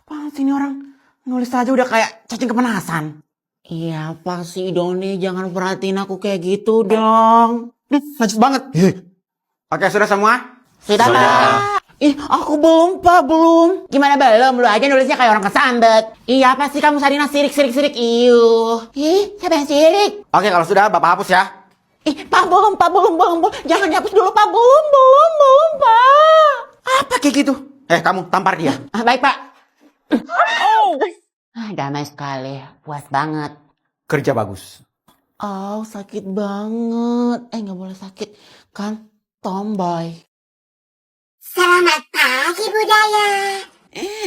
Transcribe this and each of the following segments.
Apaan sih ini orang? Nulis aja udah kayak cacing kepanasan. Iya apa sih Doni, jangan perhatiin aku kayak gitu dong. Najis banget. Oke, sudah semua? Sudah Pak. Ih, aku belum Pak, belum. Gimana belum? Lu aja nulisnya kayak orang kesambet. Iya apa sih kamu Sarina sirik. Iuh. Ih, siapa yang sirik? Oke, kalau sudah Bapak hapus ya. Ih, Pak belum. Jangan dihapus dulu Pak, belum Pak. Apa kayak gitu? Kamu tampar dia. Baik Pak. Damai sekali, puas banget. Kerja bagus. Oh, sakit banget. Nggak boleh sakit. Kan tomboy. Selamat pagi, Budaya.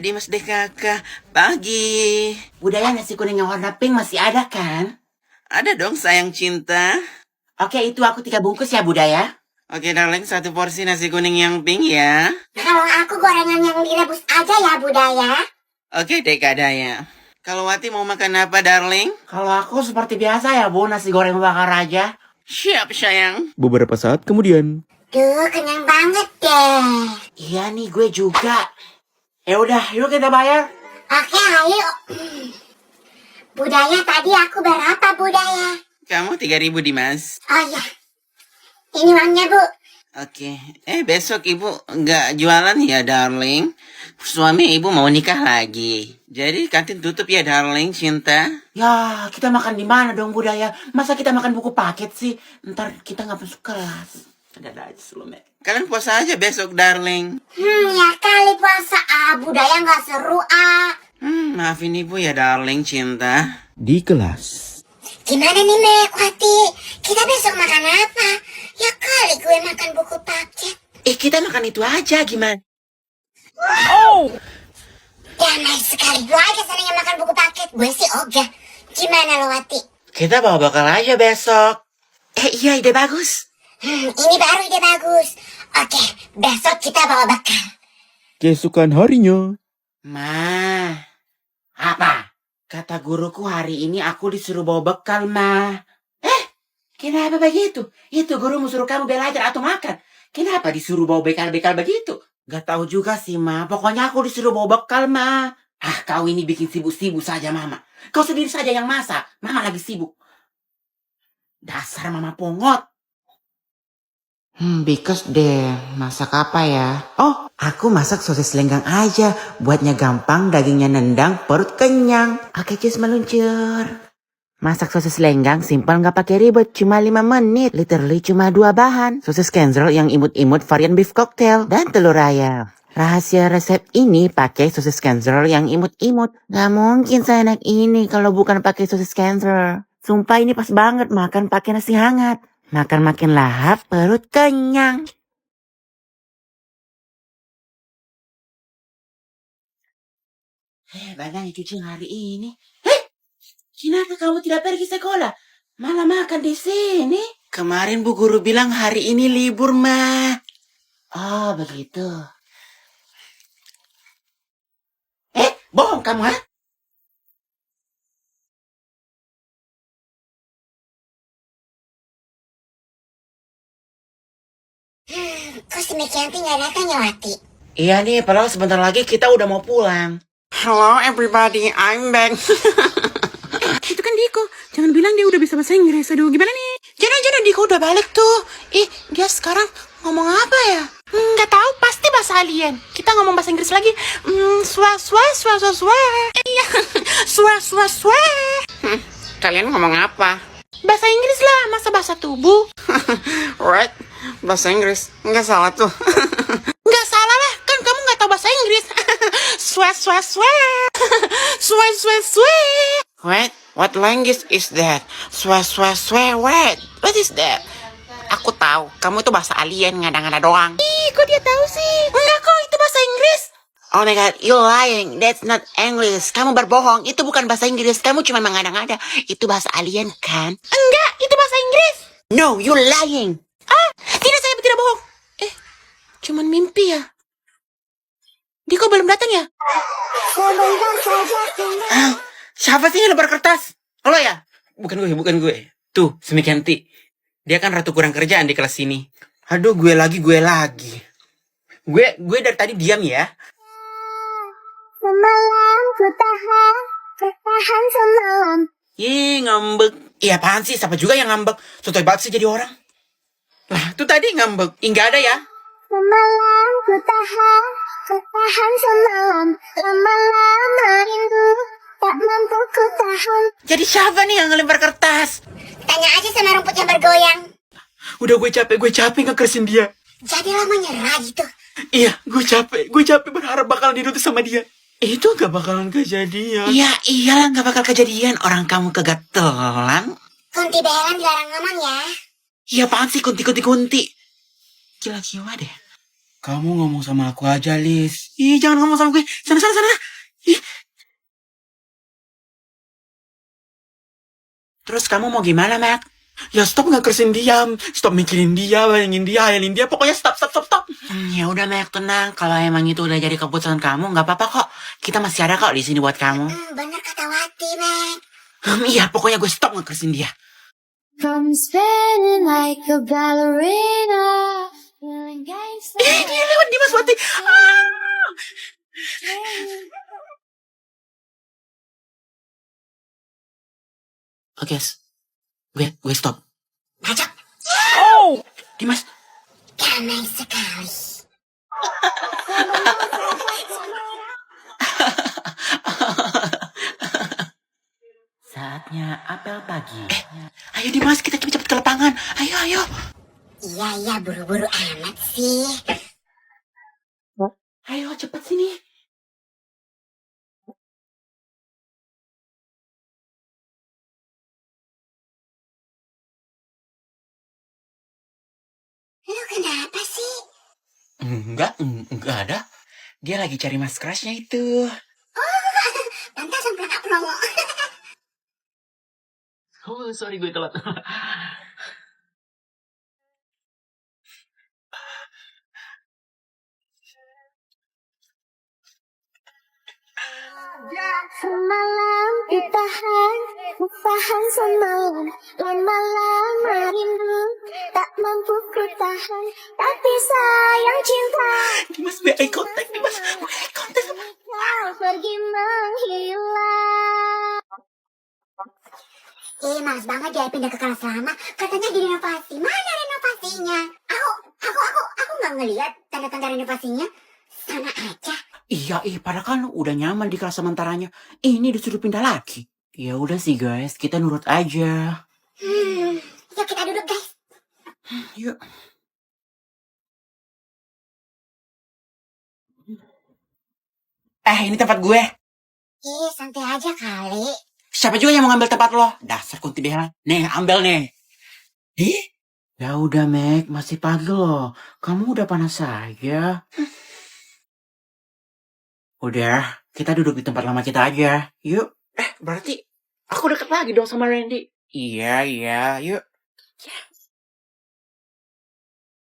Dimas DKK, pagi. Budaya nasi kuning yang warna pink masih ada kan? Ada dong sayang cinta. Oke, itu aku 3 bungkus ya Budaya. Oke darling, 1 porsi nasi kuning yang pink ya. Kalau aku gorengan yang direbus aja ya, Budaya. Oke deh Kak Daya. Kalau Wati mau makan apa darling? Kalau aku seperti biasa ya Bu, nasi goreng bakar aja. Siap sayang. Beberapa saat kemudian. Duh, kenyang banget deh. Iya nih, gue juga. Ya udah, yuk kita bayar. Oke, ayo. Budaya, tadi aku berapa, Budaya? Kamu 3.000 Dimas. Oh iya. Ini uangnya, Bu. Oke. Besok ibu nggak jualan ya darling. Suami ibu mau nikah lagi. Jadi kantin tutup ya darling cinta. Ya, kita makan di mana dong Budaya? Masa kita makan buku paket sih? Ntar kita nggak masuk kelas. Ada aja Slume. Kalian puasa aja besok darling. Ya kali puasa. Budaya nggak seru, Maafin ibu ya darling cinta. Di kelas. Gimana nih, Mek, Wati? Kita besok makan apa? Ya kali gue makan buku paket. Kita makan itu aja, gimana? Damai sekali. Gue aja senangnya makan buku paket. Gue sih ogah. Gimana lo, Wati? Kita bawa bekal aja besok. Iya, ide bagus. Ini baru ide bagus. Oke, besok kita bawa bekal. Keesokan harinya. Ma, apa? Kata guruku hari ini aku disuruh bawa bekal, Ma. Kenapa begitu? Itu gurumu suruh kamu belajar atau makan. Kenapa disuruh bawa bekal-bekal begitu? Gak tahu juga sih, Ma. Pokoknya aku disuruh bawa bekal, Ma. Kau ini bikin sibuk-sibuk saja, Mama. Kau sendiri saja yang masak. Mama lagi sibuk. Dasar Mama pongot. Because deh, masak apa ya? Oh, aku masak sosis lenggang aja. Buatnya gampang, dagingnya nendang, perut kenyang. Oke, cus meluncur. Masak sosis lenggang simpel nggak pakai ribet, cuma 5 menit. Literally cuma 2 bahan. Sosis kenzel yang imut-imut varian beef cocktail dan telur ayam. Rahasia resep ini pakai sosis kenzel yang imut-imut. Gak mungkin seenak ini kalau bukan pakai sosis kenzel. Sumpah ini pas banget makan pakai nasi hangat. Makan makin lahap, perut kenyang. Banyak cuci hari ini. Kenapa kamu tidak pergi sekolah? Malah makan di sini. Kemarin Bu Guru bilang hari ini libur, Ma. Oh, begitu. Bohong kamu, ha? Kok si Mekianti nggak datang ya, Wati? Iya nih, padahal sebentar lagi kita udah mau pulang. Hello everybody, I'm back. Itu kan Diko. Jangan bilang dia udah bisa bahasa Inggris. Aduh, gimana nih? Jangan Diko udah balik tuh. Dia sekarang ngomong apa ya? Nggak tahu, pasti bahasa alien. Kita ngomong bahasa Inggris lagi. Swah. Iya, swah. Kalian ngomong apa? Bahasa Inggris lah, masa bahasa tubuh? Right, bahasa Inggris. Nggak salah tuh. Nggak salah lah, kan kamu nggak tahu bahasa Inggris. Swah. Swah. Wait, what language is that? Wait, what is that? Aku tahu, kamu itu bahasa alien, ngada-ngada doang. Ih, kok dia tahu sih? Enggak kok, itu bahasa Inggris. Oh my god, you lying. That's not English. Kamu berbohong. Itu bukan bahasa Inggris. Kamu cuma mengada-ngada. Itu bahasa alien, kan? Enggak, itu bahasa Inggris. No, you lying. Tidak, saya tidak bohong. Cuman mimpi ya. Diko belum datang ya? Siapa sih yang lebar kertas? Lo ya? Bukan gue. Tuh, si Mekianti. Dia kan ratu kurang kerjaan di kelas ini. Aduh, gue lagi. Gue dari tadi diam ya. Semalam ku tahan, bertahan semalam. Ngambek. Iya apaan sih? Siapa juga yang ngambek? Sotoy banget sih jadi orang. Lah, tuh tadi ngambek. Nggak ada ya? Semalam ku tahan, bertahan semalam. Lama-lama rindu, tak mampu ku tahan. Jadi siapa nih yang ngelempar kertas? Tanya aja sama rumput yang bergoyang. Udah gue capek ngekersin dia. Jadi lama nyerah gitu. Iya, gue capek berharap bakalan dinutup sama dia. Itu gak bakalan kejadian. Iya iyalah nggak bakal kejadian. Orang kamu kegatelan. Kunti behelan dilarang ngomong ya. Iya apaan sih kunti. Gila deh. Kamu ngomong sama aku aja, Lis. Ih jangan ngomong sama gue. Sana. Ih. Terus kamu mau gimana, Mac? Ya stop ngekersin dia. Stop mikirin dia, bayangin dia, hayalin dia. Pokoknya stop. Ya udah Mac tenang. Kalau emang itu udah jadi keputusan kamu, nggak apa-apa kok. Kita masih ada kok di sini buat kamu. Bener kata Wati, Mek. Iya pokoknya gue stop ngekersin dia. From spinning like a ballerina, feeling gangsta. Dia lewat Dimas Wati. Oke, gue stop. Ngajak. Dimas, Damai sekali. saatnya apel pagi. Ayo Dimas, kita cepet-cepet ke lapangan. Ayo. Iya, buru-buru amat sih. Ayo cepet sini. Lu kenapa sih? Enggak ada. Dia lagi cari mas crushnya itu. Pantasan berangkat promo. Oh, sorry gue telat. Semalam ditahan, bertahan semalam. Lama-lama rindu, tak mampu ku tahan. Tapi sayang cinta, Dimas, gue eye contact. Dimas, gue eye contact. kau pergi menghilang. Males banget dia pindah ke kelas lama. Katanya direnovasi. Mana renovasinya? Aku nggak ngeliat tanda-tanda renovasinya. Sana aja. Iya, padahal kan udah nyaman di kelas sementaranya. Ini disuruh pindah lagi. Ya udah sih guys, kita nurut aja. Yuk kita duduk guys. Yuk. Ini tempat gue. Santai aja kali. Siapa juga yang mau ngambil tempat lo? Dasar kunti beha. Nih, ambil nih. Ya udah, Meg. Masih pagi loh. Kamu udah panas saja. Udah, kita duduk di tempat lama kita aja. Yuk. Berarti aku deket lagi dong sama Randy. Iya, yuk.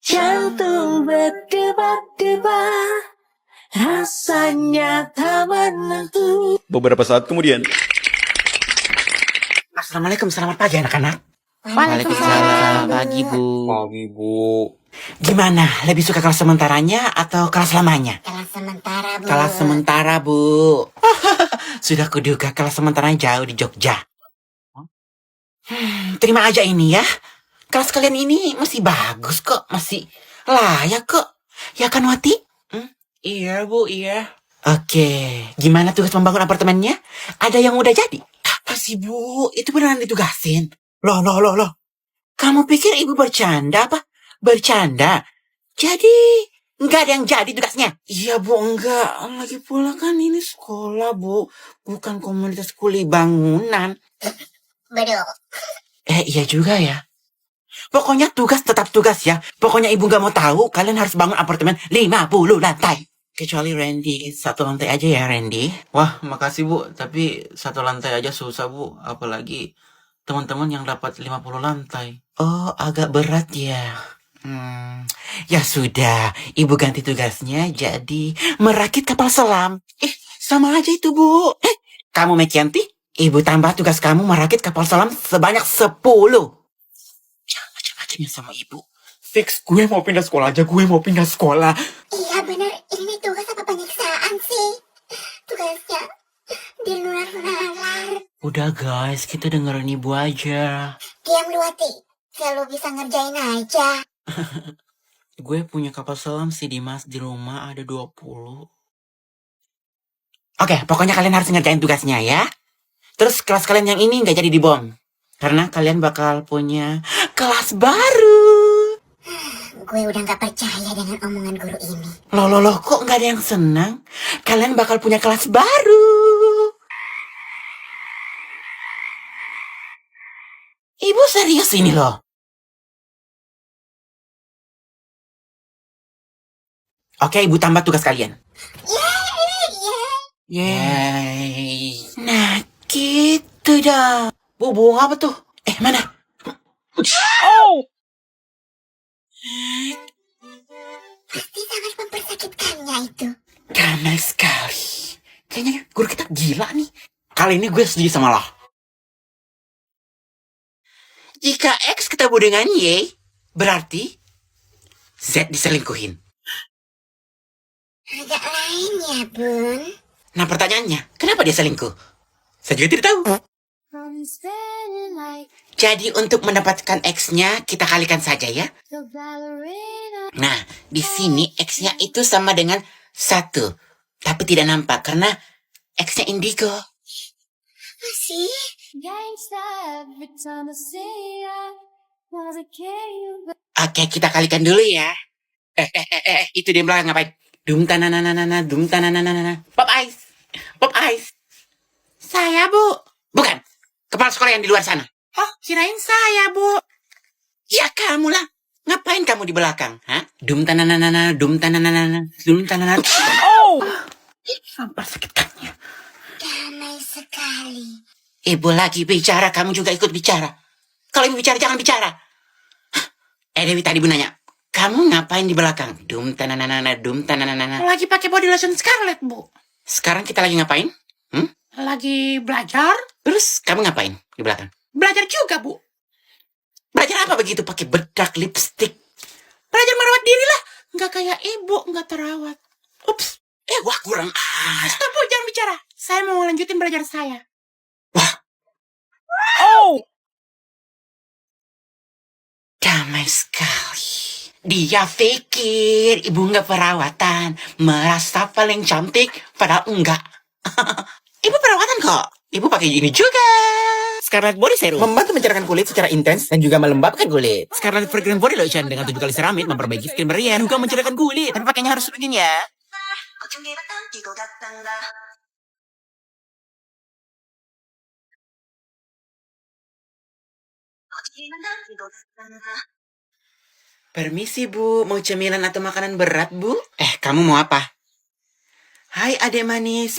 Jantung berdebar-debar, rasanya tak menentu. Beberapa saat kemudian. Assalamualaikum, selamat pagi anak-anak. Waalaikumsalam. Pagi, Bu. Pagi, Bu. Gimana? Lebih suka kelas sementaranya atau kelas lamanya? Kelas sementara bu. Kelas sementara, Bu. Sudah kuduga kelas sementaranya jauh di Jogja. Terima aja ini ya. Kelas kalian ini masih bagus kok. Masih layak kok. Ya kan, Wati? Iya, Bu, iya. Oke, gimana tugas membangun apartemennya? Ada yang udah jadi? Apa sih, Bu? Itu beneran ditugasin? Loh. Kamu pikir ibu bercanda apa? Bercanda? Jadi, nggak ada yang jadi tugasnya? Iya, Bu, enggak. Lagi pula kan ini sekolah, Bu. Bukan komunitas kuli bangunan. Betul. Iya juga ya. Pokoknya tugas tetap tugas ya. Pokoknya ibu nggak mau tahu, kalian harus bangun apartemen 50 lantai. Kecuali Randy, 1 lantai aja ya Randy. Wah, makasih, Bu. Tapi 1 lantai aja susah, Bu. Apalagi teman-teman yang dapat 50 lantai. Oh, agak berat ya. Ya sudah, ibu ganti tugasnya jadi merakit kapal selam. Sama aja itu, Bu. Kamu Mekianti, ibu tambah tugas kamu merakit kapal selam sebanyak 10. Jangan macam-macamnya sama ibu. Fix, gue mau pindah sekolah aja. Iya bener, ini tugas apa penyiksaan sih? Tugas Udah guys, kita dengerin ibu aja. Diam lu, Ati. Selalu bisa ngerjain aja. Gue punya kapal selam si Dimas di rumah ada 20. Oke, pokoknya kalian harus ngerjain tugasnya ya. Terus kelas kalian yang ini nggak jadi dibom. Karena kalian bakal punya kelas baru. Gue udah gak percaya dengan omongan guru ini. Loh, kok nggak ada yang senang? Kalian bakal punya kelas baru. Ibu serius ini loh. Oke, ibu tambah tugas kalian. Yeay. Nah, gitu dah. Bu, apa tuh? Mana? Pasti sangat mempersakitkannya itu. Damai sekali. Kayaknya guru kita gila nih. Kali ini gue setuju sama lo. Jika X ketemu dengan Y, berarti Z diselingkuhin. Agak lain ya, Bun. Nah pertanyaannya, kenapa dia selingkuh? Saya juga tidak tahu. Jadi untuk mendapatkan X-nya, kita kalikan saja ya. Nah, di sini X-nya itu sama dengan 1. Tapi tidak nampak karena X-nya indigo. Masih? Oke, kita kalikan dulu ya. Itu dia belakang ngapain? Dum tananana, dum tananana. Pop ice. Pop ice. Saya, Bu. Bukan. Kepala sekolah yang di luar sana. Oh, kirain saya, Bu. Ya kamu lah. Ngapain kamu di belakang? Hah? Dum tananana, dum tananana, dum tananana. Oh! Sampai sakitkannya. Damai sekali. Ibu lagi bicara, kamu juga ikut bicara. Kalau ibu bicara, jangan bicara. Dewi tadi ibu nanya, kamu ngapain di belakang? Dum tananana, dum tananana. Lagi pakai body lotion Scarlett, Bu. Sekarang kita lagi ngapain? Lagi belajar. Terus kamu ngapain di belakang? Belajar juga, Bu. Belajar apa begitu pakai bedak lipstick? Belajar merawat diri lah. Nggak kayak ibu, nggak terawat. Ups. Wah kurang Stop, Bu, jangan bicara. Saya mau lanjutin belajar saya. Damai sekali. Dia pikir ibu nggak perawatan, merasa paling cantik, padahal enggak. Ibu perawatan kok. Ibu pakai ini juga. Scarlett Body Serum membantu mencerahkan kulit secara intens dan juga melembabkan kulit. Scarlett Fragrant Body Lotion dengan 7 kali ceramid memperbaiki skin barrier juga mencerahkan kulit. Tapi pakainya harus begini ya. Permisi Bu, mau cemilan atau makanan berat Bu? Kamu mau apa? Hai adek manis,